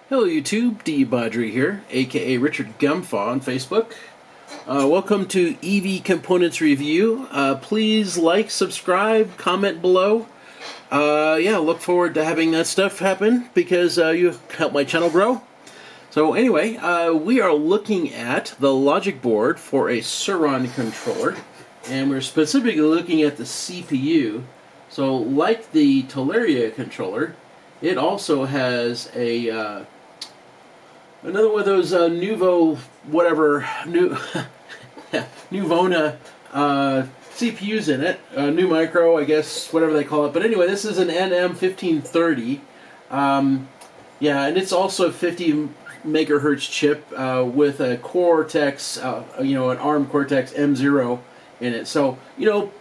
Hello YouTube, De-bodgery here, aka Richard Gumfaw on Facebook. Welcome to EV Components Review. Please like, subscribe, comment below. Yeah, look forward to having that stuff happen because you help my channel grow. So anyway, we are looking at the logic board for a Surron controller, and we're specifically looking at the CPU. So like the Teleria controller, it also has a another one of those Nuvona CPUs in it, new micro, I guess, whatever they call it. But anyway, this is an NM1530. Yeah, and it's also a 50 megahertz chip with a Cortex, an ARM Cortex M0 in it. So,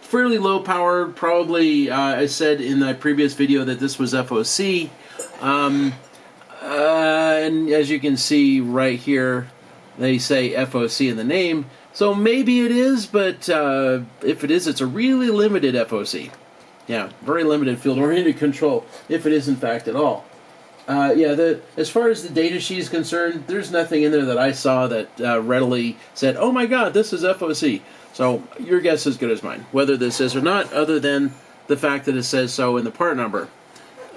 fairly low power. Probably, I said in the previous video that this was FOC. And as you can see right here, they say FOC in the name. So maybe it is, but if it is, it's a really limited FOC. Yeah, very limited field-oriented control, if it is in fact at all. As far as the data sheet is concerned, there's nothing in there that I saw that readily said, oh my god, this is FOC. So your guess is as good as mine, whether this is or not, other than the fact that it says so in the part number,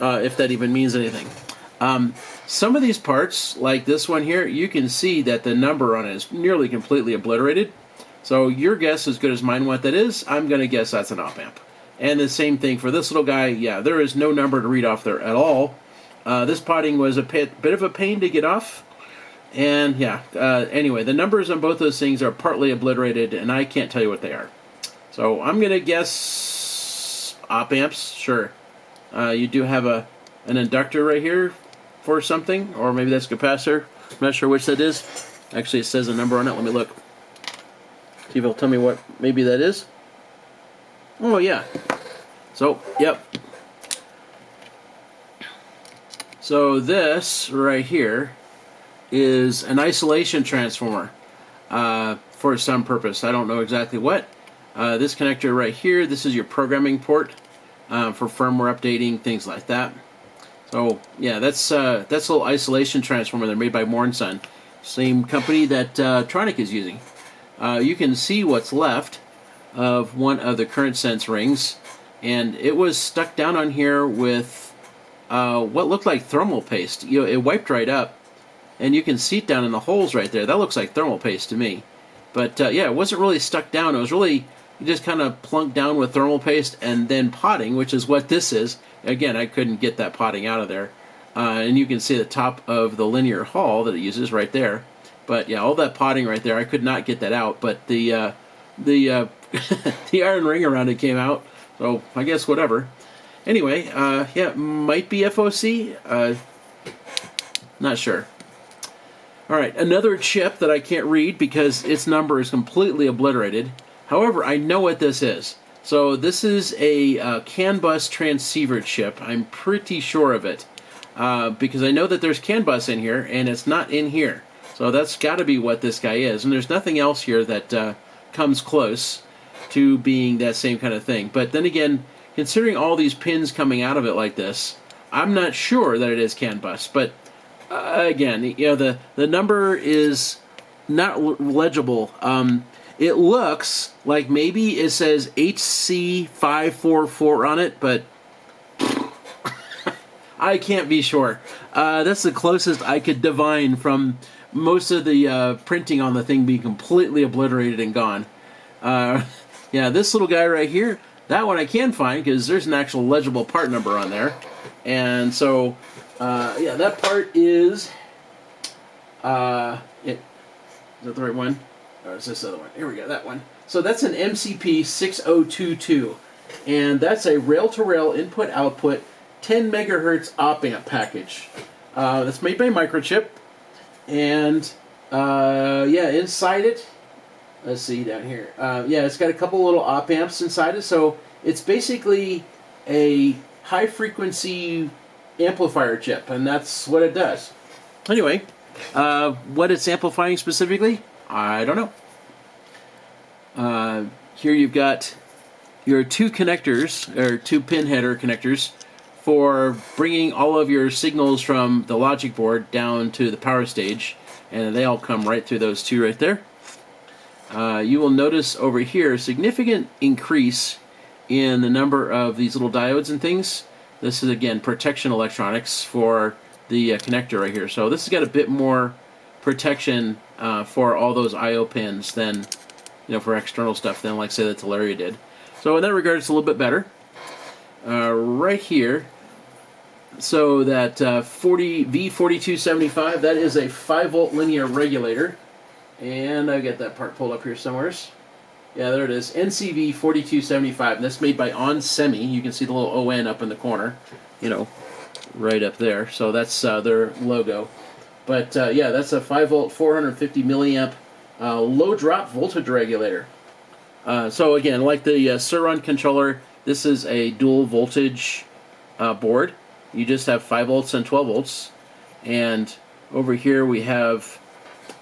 if that even means anything. Some of these parts, like this one here, you can see that the number on it is nearly completely obliterated. So your guess is as good as mine what that is. I'm going to guess that's an op-amp. And the same thing for this little guy. Yeah, there is no number to read off there at all. This potting was a bit of a pain to get off. And yeah, anyway, the numbers on both those things are partly obliterated, and I can't tell you what they are. So I'm going to guess op-amps, sure. You do have an inductor right here for something, or maybe that's capacitor. I'm not sure which that is. Actually, it says a number on it. Let me look. See if it'll tell me what maybe that is. Oh, yeah. So, yep. So this right here is an isolation transformer for some purpose. I don't know exactly what. This connector right here, this is your programming port for firmware updating, things like that. So yeah, that's a little isolation transformer. They're made by Moore & Son, same company that Tronic is using. You can see what's left of one of the current sense rings, and it was stuck down on here with what looked like thermal paste. It wiped right up, and you can see it down in the holes right there. That looks like thermal paste to me. But yeah, it wasn't really stuck down. It was really just kind of plunked down with thermal paste and then potting, which is what this is. Again, I couldn't get that potting out of there. And you can see the top of the linear hull that it uses right there. But yeah, all that potting right there, I could not get that out. But the the iron ring around it came out. So I guess whatever. Anyway, yeah, might be FOC. Not sure. All right, another chip that I can't read because its number is completely obliterated. However, I know what this is. So this is a CAN bus transceiver chip. I'm pretty sure of it because I know that there's CAN bus in here and it's not in here. So that's got to be what this guy is. And there's nothing else here that comes close to being that same kind of thing. But then again, considering all these pins coming out of it like this, I'm not sure that it is CAN bus. But again, the number is not legible. It looks like maybe it says HC544 on it, but I can't be sure. That's the closest I could divine from most of the printing on the thing being completely obliterated and gone. Yeah, this little guy right here, that one I can find because there's an actual legible part number on there. And so, yeah, that part is, is that the right one? Or is this the other one? Here we go, that one. So that's an MCP 6022, and that's a rail-to-rail input-output 10 megahertz op-amp package. That's made by Microchip, and yeah, inside it, let's see down here. Yeah, it's got a couple little op-amps inside it, so it's basically a high-frequency amplifier chip, and that's what it does. Anyway, what it's amplifying specifically, I don't know. Here you've got your two connectors, or two pin header connectors, for bringing all of your signals from the logic board down to the power stage, and they all come right through those two right there. You will notice over here a significant increase in the number of these little diodes and things. This is again protection electronics for the connector right here. So this has got a bit more protection for all those I/O pins than, for external stuff than, like, say, the Teleria did. So in that regard, it's a little bit better. Right here, so that V4275, that is a 5-volt linear regulator. And I get that part pulled up here somewhere. Yeah, there it is. NCV4275, and that's made by onsemi. You can see the little ON up in the corner, right up there. So that's their logo. But yeah, that's a 5-volt, 450 milliamp low drop voltage regulator. So again, like the Surron controller, this is a dual voltage board. You just have 5 volts and 12 volts. And over here we have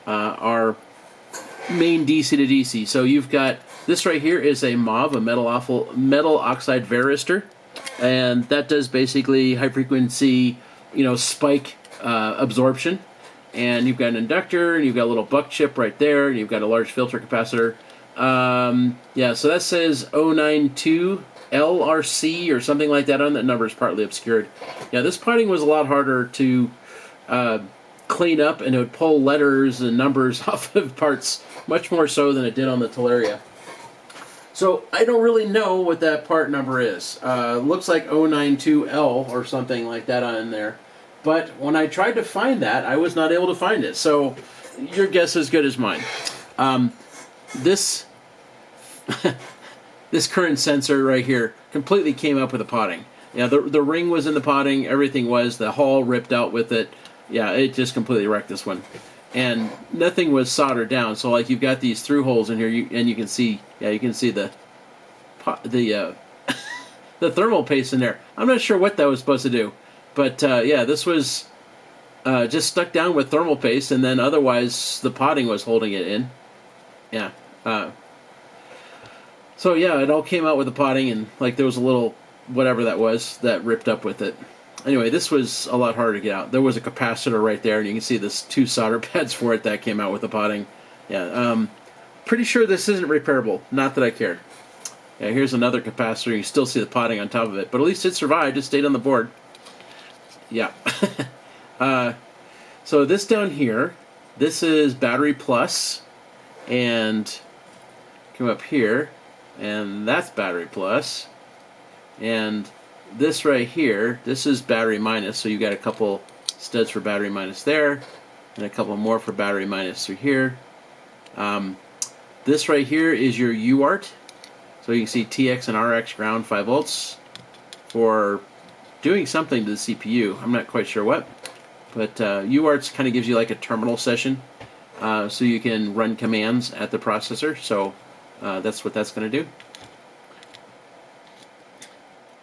our main DC to DC. So you've got this right here is a MOV, a metal oxide varistor, and that does basically high frequency, spike absorption. And you've got an inductor, and you've got a little buck chip right there, and you've got a large filter capacitor. Yeah, so that says 092 LRC or something like that on that number is partly obscured. Yeah, this potting was a lot harder to clean up, and it would pull letters and numbers off of parts much more so than it did on the Teleria. So I don't really know what that part number is. Looks like 092L or something like that on there. But when I tried to find that, I was not able to find it. So your guess is as good as mine. This this current sensor right here completely came up with the potting. Yeah, the ring was in the potting, everything was, the hull ripped out with it. Yeah, it just completely wrecked this one. And nothing was soldered down, so like you've got these through holes in here, and you can see, the the thermal paste in there. I'm not sure what that was supposed to do, but yeah, this was just stuck down with thermal paste, and then otherwise the potting was holding it in. Yeah. So yeah, it all came out with the potting, and like there was a little whatever that was that ripped up with it. Anyway, this was a lot harder to get out. There was a capacitor right there, and you can see this 2 solder pads for it that came out with the potting. Yeah, pretty sure this isn't repairable. Not that I cared. Yeah, here's another capacitor. You still see the potting on top of it, but at least it survived. It stayed on the board. Yeah. So this down here, this is battery plus, and come up here, and that's battery plus, and this right here, this is battery minus, so you got a couple studs for battery minus there, and a couple more for battery minus through here. This right here is your UART, so you can see TX and RX ground 5 volts for doing something to the CPU. I'm not quite sure what, but UART kind of gives you like a terminal session, so you can run commands at the processor, so that's what that's going to do.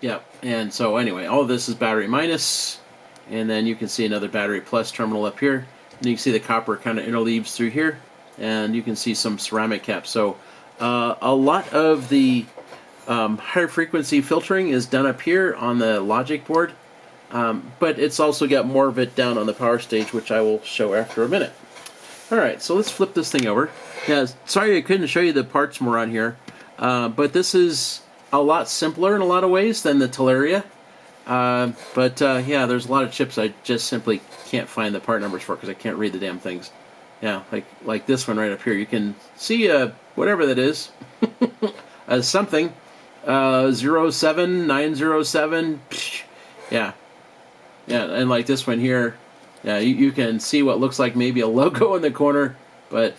Yeah, and so anyway, all of this is battery minus, and then you can see another battery plus terminal up here, and you can see the copper kind of interleaves through here, and you can see some ceramic caps. So a lot of the higher frequency filtering is done up here on the logic board, but it's also got more of it down on the power stage, which I will show after a minute. Alright, so let's flip this thing over. Yeah, sorry I couldn't show you the parts more on here, but this is a lot simpler in a lot of ways than the Teleria. But yeah, there's a lot of chips I just simply can't find the part numbers for because I can't read the damn things. Yeah, like this one right up here. You can see whatever that is. Something. 07907. Yeah. Yeah, and like this one here, yeah, you can see what looks like maybe a logo in the corner, but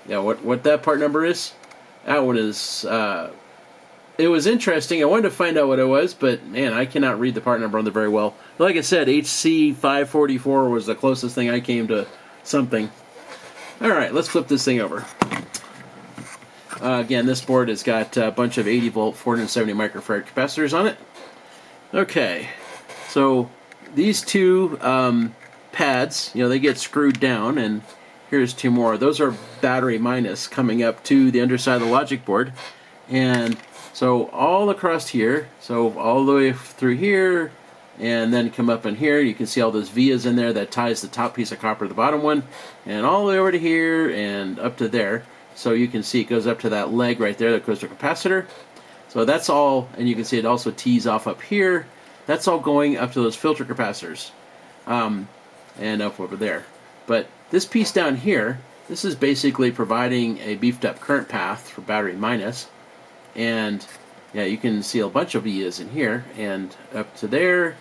yeah, what that part number is, that one is, it was interesting. I wanted to find out what it was, but man, I cannot read the part number on there very well. Like I said, HC544 was the closest thing I came to something. Alright, let's flip this thing over. Again, this board has got a bunch of 80 volt 470 microfarad capacitors on it. Okay, so these two pads, they get screwed down, and here's 2 more. Those are battery minus coming up to the underside of the logic board, and so all across here, so all the way through here, and then come up in here. You can see all those vias in there that ties the top piece of copper to the bottom one, and all the way over to here and up to there. So you can see it goes up to that leg right there that goes to a capacitor. So that's all, and you can see it also tees off up here. That's all going up to those filter capacitors, and up over there. But this piece down here, this is basically providing a beefed up current path for battery minus. And yeah, you can see a bunch of vias in here, and up to there,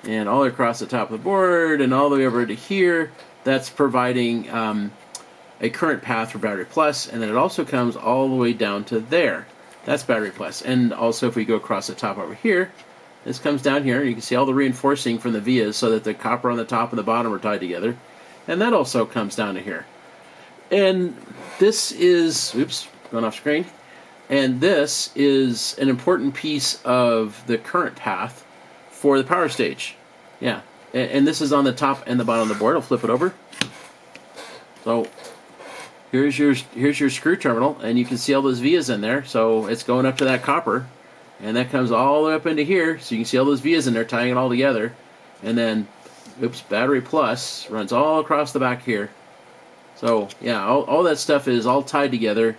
and all across the top of the board, and all the way over to here. That's providing a current path for battery plus, and then it also comes all the way down to there. That's battery plus. And also if we go across the top over here, this comes down here, and you can see all the reinforcing from the vias so that the copper on the top and the bottom are tied together. And that also comes down to here. And this is, oops, going off screen. And this is an important piece of the current path for the power stage. Yeah, and this is on the top and the bottom of the board. I'll flip it over. So here's your screw terminal, and you can see all those vias in there. So it's going up to that copper, and that comes all the way up into here. So you can see all those vias in there tying it all together. And then, oops, battery plus runs all across the back here. So yeah, all that stuff is all tied together,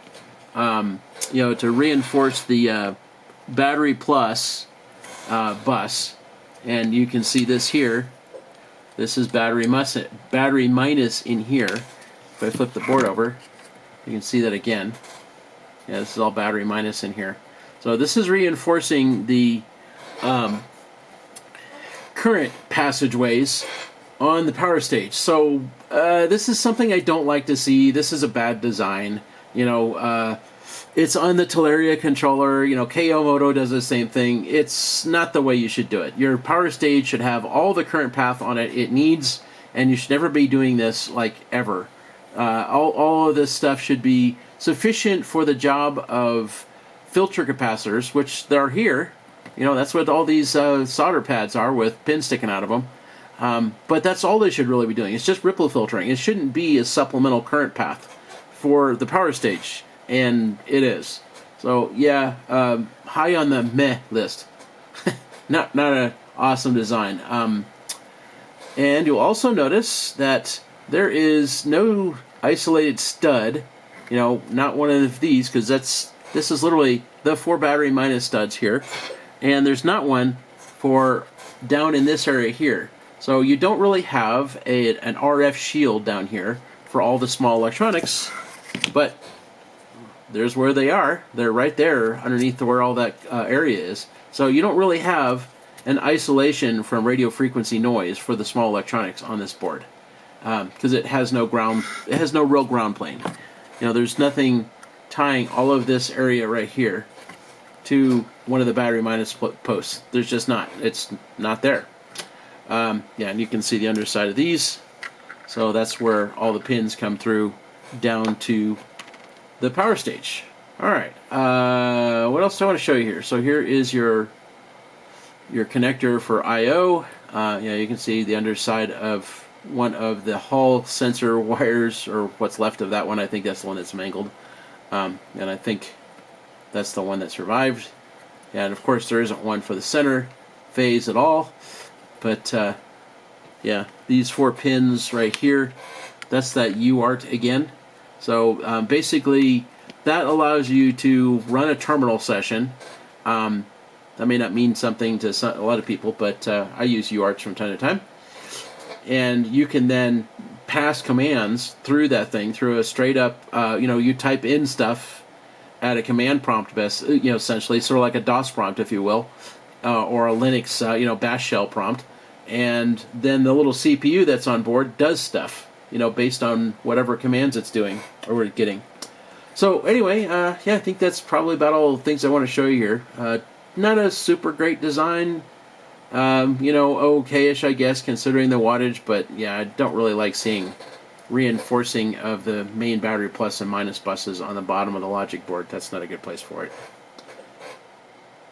you know, to reinforce the battery plus bus. And you can see this here. This is battery minus in here. If I flip the board over, you can see that again. Yeah, this is all battery minus in here. So this is reinforcing the current passageways on the power stage. So this is something I don't like to see. This is a bad design. You know, it's on the Teleria controller. You know, KO Moto does the same thing. It's not the way you should do it. Your power stage should have all the current path on it needs, and you should never be doing this like ever. All of this stuff should be sufficient for the job of filter capacitors, which they're here. You know, that's what all these solder pads are with pins sticking out of them. But that's all they should really be doing. It's just ripple filtering. It shouldn't be a supplemental current path for the power stage, and it is. So yeah, high on the meh list. not an awesome design. And you'll also notice that there is no isolated stud. You know, not one of these, because this is literally the 4 battery minus studs here, and there's not one for down in this area here. So you don't really have an RF shield down here for all the small electronics, but there's where they are. They're right there underneath where all that area is. So you don't really have an isolation from radio frequency noise for the small electronics on this board, because it has no ground. It has no real ground plane. You know, there's nothing tying all of this area right here to one of the battery minus posts. There's just not. It's not there. Yeah, and you can see the underside of these. So that's where all the pins come through down to the power stage. All right. What else do I want to show you here? So here is your connector for I/O. Yeah, you can see the underside of one of the Hall sensor wires, or what's left of that one. I think that's the one that's mangled. And I think that's the one that survived. And of course there isn't one for the center phase at all. But yeah, these 4 pins right here, that's that UART again. So basically that allows you to run a terminal session. That may not mean something to a lot of people, but I use UARTs from time to time. And you can then pass commands through that thing, through a straight up, you know, you type in stuff at a command prompt, you know, essentially, sort of like a DOS prompt, if you will, or a Linux, you know, bash shell prompt. And then the little CPU that's on board does stuff, you know, based on whatever commands it's doing or we're getting. So anyway, yeah, I think that's probably about all the things I want to show you here. Not a super great design. You know, okay-ish, I guess, considering the wattage, but yeah, I don't really like seeing reinforcing of the main battery plus and minus buses on the bottom of the logic board. That's not a good place for it.